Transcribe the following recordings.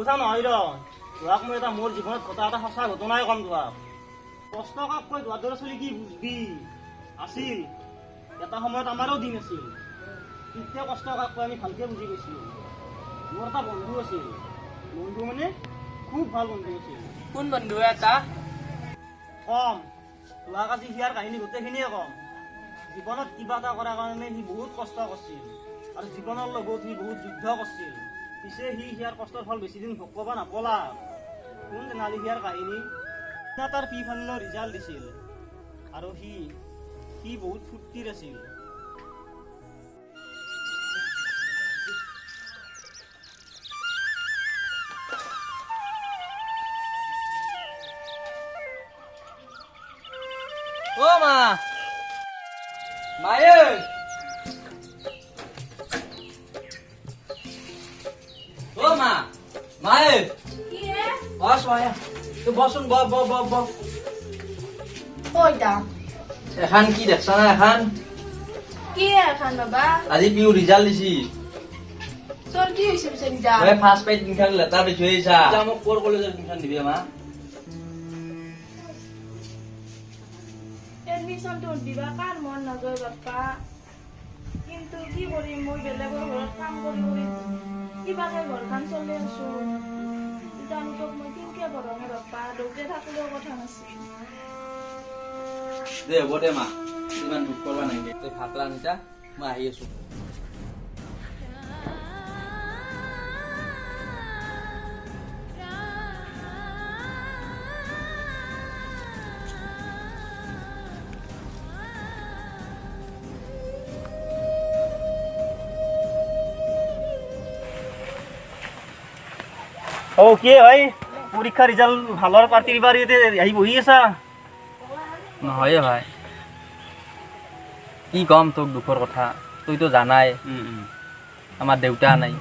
কথা নহয় ৰ তোমাক মই এটা মোৰ জীৱনত ঘটা এটা সঁচা ঘটনাই কম তোমাক কষ্ট কাপকৈ তোমাৰ দৰে চলি কি বুজবি আছিল এটা সময়ত আমাৰো দিন আছিল তেতিয়া কষ্ট কাপকৈ আমি ভালকে বুজি গৈছিলোঁ মোৰ এটা বন্ধু আছিল বন্ধু মানে খুব ভাল বন্ধু আছিল কোন বন্ধু এটা কম তোমাক আজি সিয়াৰ কাহিনী গোটেইখিনিয়ে কম জীৱনত কিবা এটা কৰাৰ কাৰণে সি বহুত কষ্ট কৰিছিল আৰু জীৱনৰ লগত সি বহুত যুদ্ধ কৰিছিল পিছে সি সিয়াৰ কষ্টৰ ফল বেছিদিন ভোগ কৰিব নাপলা কোন জনালি সিয়াৰ কাহিনী তাৰ পি ফাইনেলৰ ৰিজাল্ট দিছিল আৰু সি বহুত ফূৰ্তিৰ আছিল ও মা মায়ে ও মা মায়ে কি রে বস মায়া তুই বসুন ব ব ব ব ওইটা এখন কি দেখছ না এখন কি এখন বাবা আজি পিউ রিজাল্ট দিছি তোর কি হইছে বিছে যা ওই ফার্স্ট পাইট নিখান লেটার দিছি হইছা যা মোক কোর কলেজের নিখান দিবি মা এডমিশন তো দিবা কার মন নজয় বাপ্পা কিন্তু কি করি মই বেলেগৰ ঘৰত কাম কৰি কিবাকে ঘৰখন চলি আছো জানোক মই কিনকে পঢ়াম বাপ্পা দৌতে থাকিলেও কথা নাছিল দে হ'ব দে মা ইমান দুখ কৰবা নাগে তই ভাত ৰান্ধিছা মই আহি আছো অ কি ভাই পৰীক্ষা ৰিজাল্ট ভালৰ পাৰ্টিৰ বাৰীতে আহি বহি আছা নহয় ভাই কি কম তোক দুখৰ কথা তইতো জানাই আমাৰ দেউতা নাই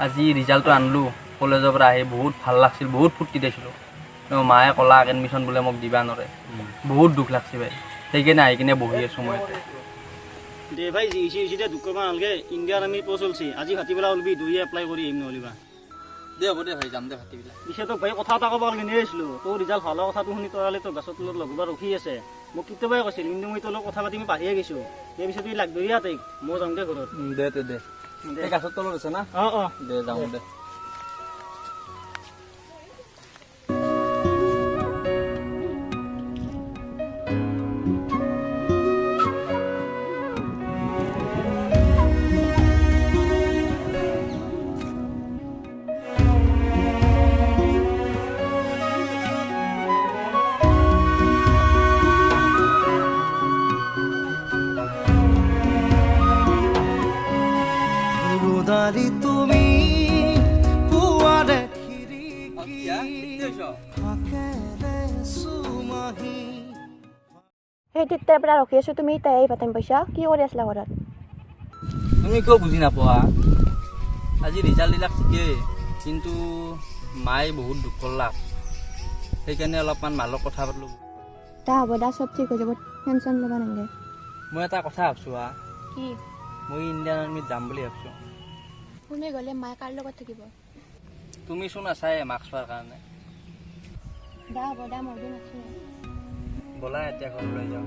আজি ৰিজাল্টটো আনলো কলেজৰ পৰা আহি বহুত ভাল লাগছিল বহুত ফূৰ্তি দিছিলোঁ মায়ে ক'লাক এডমিশ্যন বোলে মোক দিবা নোৱাৰে বহুত দুখ লাগছে ভাই সেইকাৰণে আহি কিনে বহি আছোঁ মই দে ভাই যি হৈছে এতিয়া দুখ কৰিব নালাগে ইণ্ডিয়াৰ আমি পষ্ট চলছি আজি ভাটিবেলা ওলবি দুয়ে এপ্লাই কৰি আহিম নহ'লিবা দে হ'ব দে ভাই যাম দে ভাতিবিলাক পিছে তোক ভাই কথা এটা ক'ব কিনি আহিছিলোঁ তোৰ ৰিজাল্ট ভালৰ কথাটো শুনি তৰালি তোৰ গছৰ তলত লগবা ৰখি আছে মোক কেতিয়াবাই কৈছিল কিন্তু মই তোৰ লগত কথা পাতি মই পাহিয়ে গৈছোঁ সেই পিছত তুই লাগ ধৰিয়া তাইক মই যাওঁ দে ঘৰত দে এই গাছৰ তলত আছে না অঁ দে যাওঁ দে দাৰি তুমি পুয়াৰে সেই তেতিয়াৰ পৰা ৰখি আছো তুমি তাই আহিবা টাইম পাইছা কি কৰি আছিলা ঘৰত তুমি কিয় বুজি নাপোৱা আজি ৰিজাল্ট দিলাক ঠিকেই কিন্তু মায়ে বহুত দুখ কৰলাক সেইকাৰণে অলপমান মালৰ কথা পাতলোঁ দা হ'ব দা চব ঠিক হৈ যাব টেনশ্যন ল'বা নালাগে মই এটা কথা ভাবছোঁ কি মই ইণ্ডিয়ান আৰ্মিত যাম বুলি ভাবছোঁ তুমি গ'লে মায়ে কাৰ লগত থাকিব তুমি চোন আছাই মাৰ্কছ পোৱাৰ কাৰণে দা হ'ব দা মই দিন আছো ব'লা এতিয়া ঘৰলৈ যাওঁ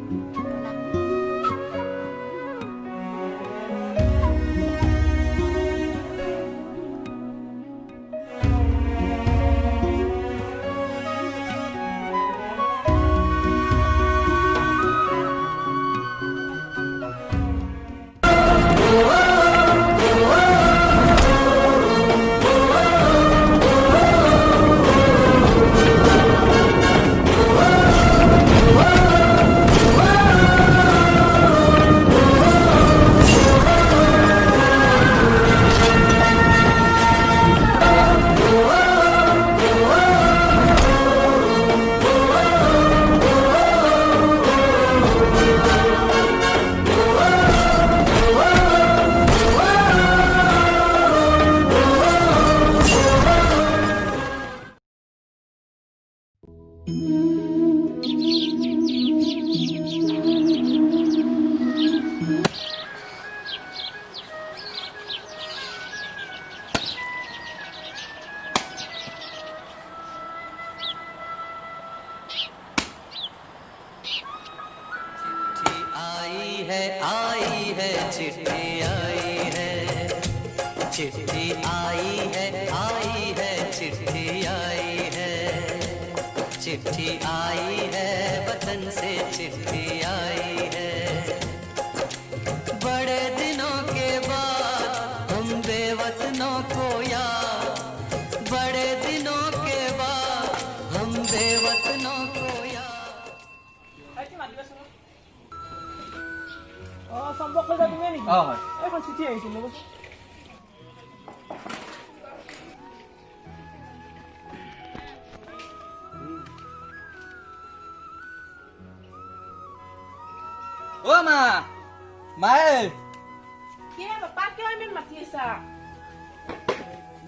आई है चिट्ठी आई है, चिट्ठी आई है, आई है चिट्ठी आई है, चिट्ठी आई है वतन से चिट्ठी आई है। बड़े दिनों के बाद हम बेवतनों को याद, बड़े दिनों के बाद हम बेवतनों को याद। সম্পৰ্ক যে তুমি নেকি অঁ হয় এখন চিঠি আহিছিল অ' মা মায়ে কি হে বাপ্পা কিয় ইমান মাতি আছা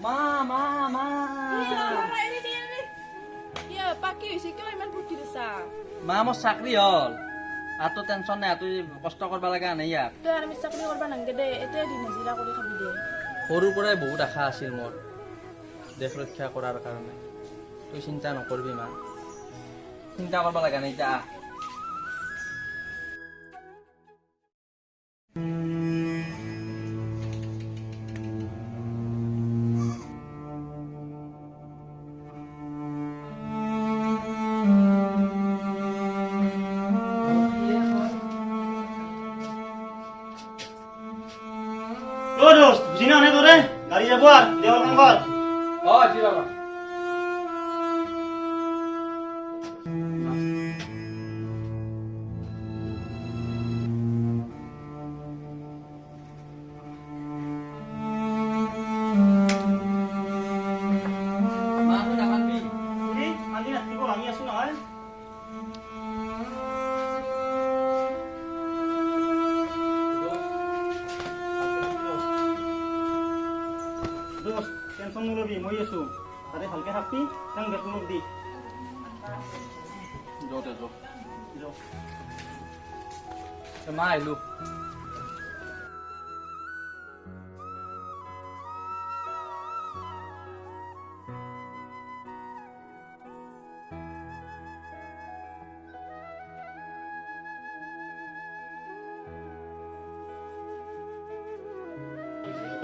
মা মা মা কি হে বাপ্পা কি হৈছে কিয় ইমান ফূৰ্তি দিছা মা মোৰ চাকৰি হ'ল আৰু তো টেনশ্যন নাই তুই কষ্ট কৰিব লগা নাই ইয়াত তই আৰু আমি চাকৰি কৰিব নালাগে দে এতে দিন হাজিৰা কৰি খাবি দে সৰুৰ পৰাই বহুত আশা আছিল মোৰ দেশ ৰক্ষা কৰাৰ কাৰণে তুই চিন্তা নকৰিবি মা চিন্তা কৰিব লগা নাই এতিয়া ও দোস্ত বুঝি না তোরে গাড়ি যাবো আর দেওয়ার কাম কর অঁ জি বাবা মা তুই নাকান্দিবি বুঝি কান্দি নাথাকিব আমি আছো নহয় দোস্ত টেনশ্যন নলবি মই আছো তাতে ভালকে থাকবি তেন বেতনক দি য'তে য'ত যাও মা আহিলো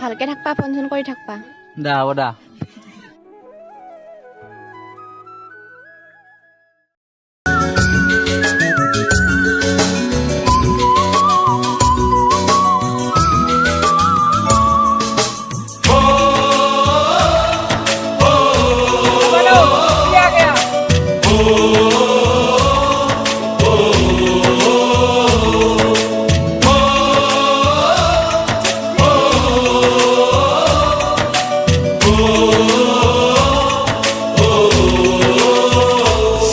ভালকে থাকবা ফোন চোন কৰি থাকবা দা হ'ব দা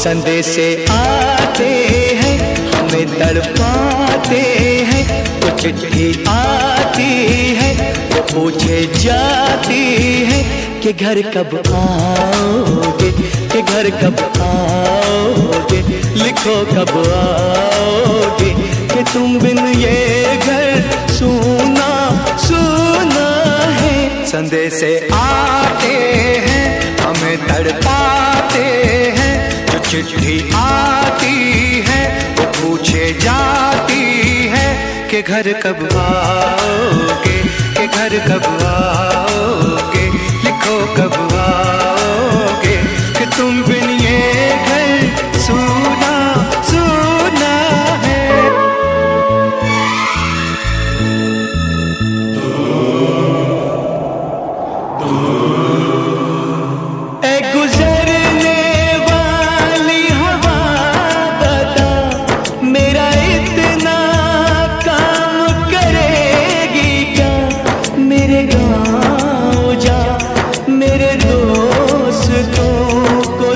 संदेशे आते हैं हमें तड़पाते हैं, तो चिट्ठी आती है वो पूछे जाती है कि घर कब आओगे, कि घर कब आओगे, लिखो कब आओगे, कि तुम बिन ये घर सूना सूना है। संदेशे आते हैं हमें तड़पाते हैं, चिट्ठी आती है वो पूछे जाती है कि घर कब आओगे, कि घर कब आओगे, लिखो कब आओगे, कि तुम बिन ये घर सूना सूना है। ए गुजरने वाली हवा बता, मेरा इतना काम करेगी क्या, मेरे गाँव जा मेरे दोस्तों को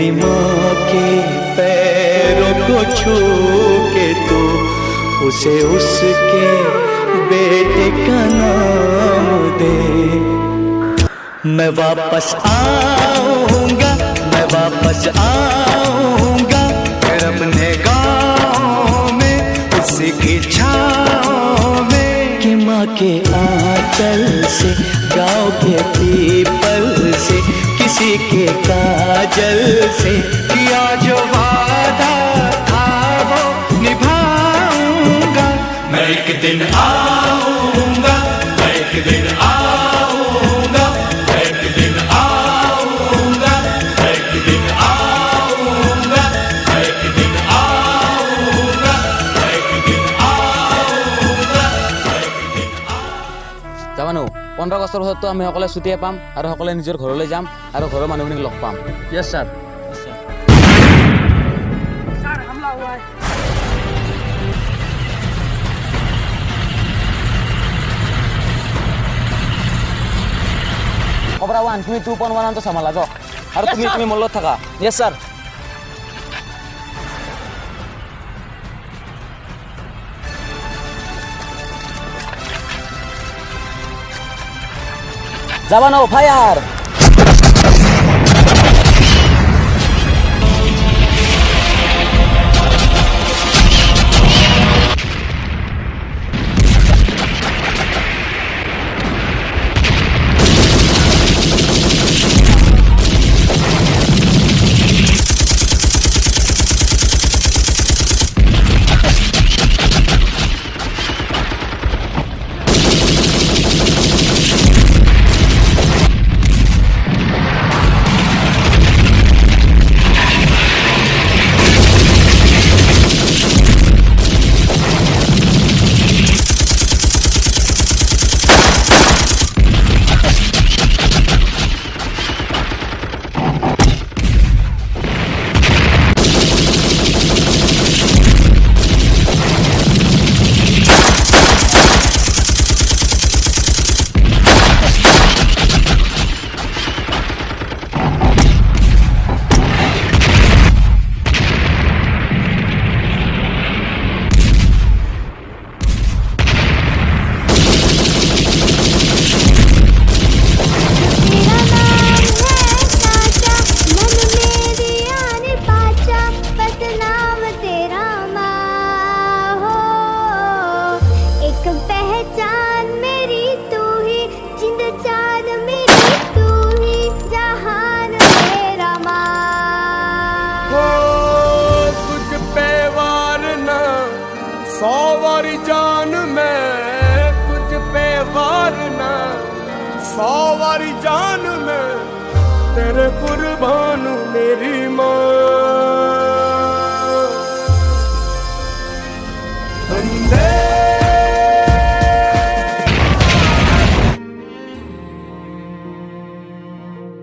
तेरी माँ के पैरों को छू के तू उसे उसके बेटे का नाम दे। मैं वापस आऊंगा, मैं वापस आऊंगा, फिर अपने गाँव में उसकी छाँव में। कि माँ के आंचल से, गाँव के पीपल से, किसी के काजल से किया जो वादा था वो निभाऊंगा। मैं एक दिन आऊंगा, मैं एक दिन आऊंगा, मैं एक दिन आऊंगा, मैं एक दिन आऊंगा, मैं एक दिन आऊंगा, मैं एक दिन आऊंगा, मैं एक दिन। জানো 15 আগষ্টৰ পিছততো আমি সকলোৱে ছুটিয়ে পাম আৰু সকলোৱে নিজৰ ঘৰলৈ যাম আৰু ঘৰৰ মানুহখিনিক লগ পাম। Yes sir. খবৰা ওৱান তুমি 2.1 চামালা যাওক আৰু তুমি মোৰ লগত থাকা। Yes sir. জাবানো ফায়ার। सौवारी जान में तुझ पे वारना, सौवारी जान में तेरे कुर्बान मेरी माँ। बंदे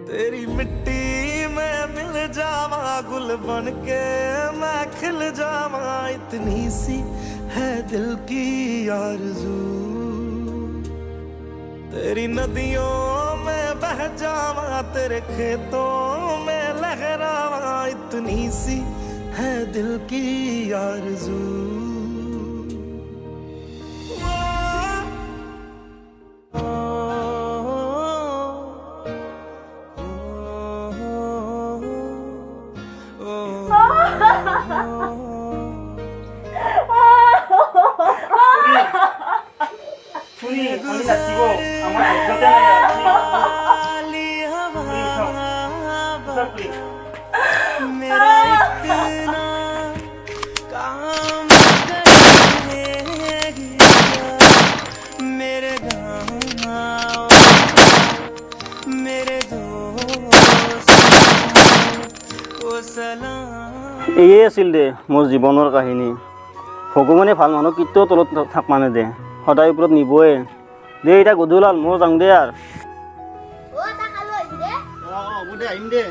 तेरी मिट्टी में मिल जावा, गुल बन के मैं खिल जावा, इतनी सी है दिल की आरज़ू। तेरी नदियों में बह जावा, तेरे खेतों में लहरावा, इतनी सी है दिल की आरज़ू। मेरा इतना काम मेरे गाँव मेरे दोस्त ओ सलाम। এয়ে আছিল দে মোৰ জীৱনৰ কাহিনী। ভগৱানে ভাল মানুহ কেতিয়াও তলত থাক মানে দে, সদায় ওপৰত নিবয়ে দে। এতিয়া গধূলাল মই যাওঁ দে আৰু। হ'ব দে আহিম দে।